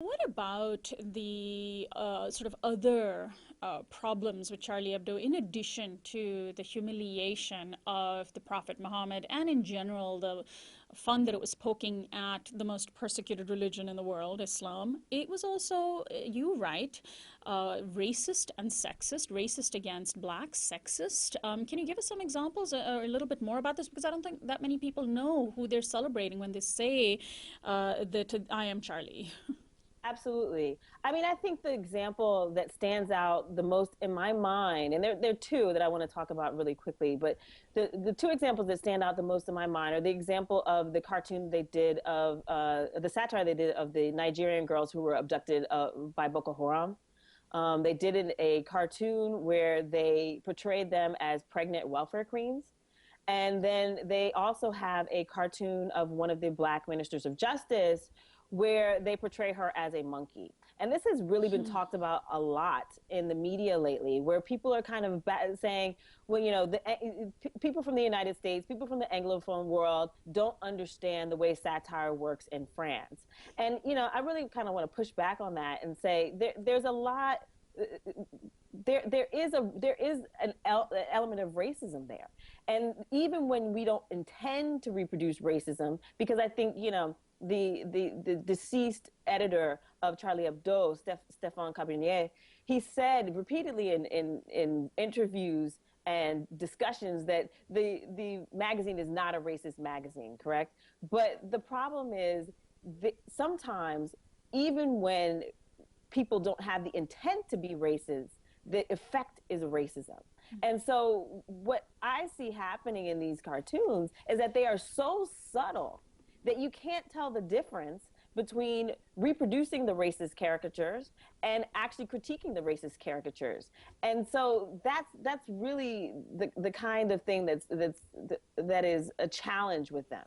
What about the sort of other problems with Charlie Hebdo, in addition to the humiliation of the Prophet Muhammad and, in general, the fun that it was poking at the most persecuted religion in the world, Islam? It was also, you write, racist and sexist, racist against blacks, sexist. Can you give us some examples or a little bit more about this? Because I don't think that many people know who they're celebrating when they say that I am Charlie. Absolutely. I mean, I think the example that stands out the most in my mind, and there are two that I want to talk about really quickly, but the two examples that stand out the most in my mind are the example of the cartoon they did of the satire they did of the Nigerian girls who were abducted by Boko Haram. They did a cartoon where they portrayed them as pregnant welfare queens. And then they also have a cartoon of one of the black ministers of justice where they portray her as a monkey. And this has really been talked about a lot in the media lately, where people are kind of saying, well, you know, people from the United States, people from the Anglophone world don't understand the way satire works in France. And, you know, I really kind of want to push back on that and say there's a lot. There is an element of racism there, and even when we don't intend to reproduce racism, because I think the deceased editor of Charlie Hebdo, Stéphane Cabrinier, he said repeatedly in interviews and discussions that the magazine is not a racist magazine, correct? But the problem is that sometimes, even when people don't have the intent to be racist, the effect is racism. And so what I see happening in these cartoons is that they are so subtle that you can't tell the difference between reproducing the racist caricatures and actually critiquing the racist caricatures. And so that's really the kind of thing that is a challenge with them.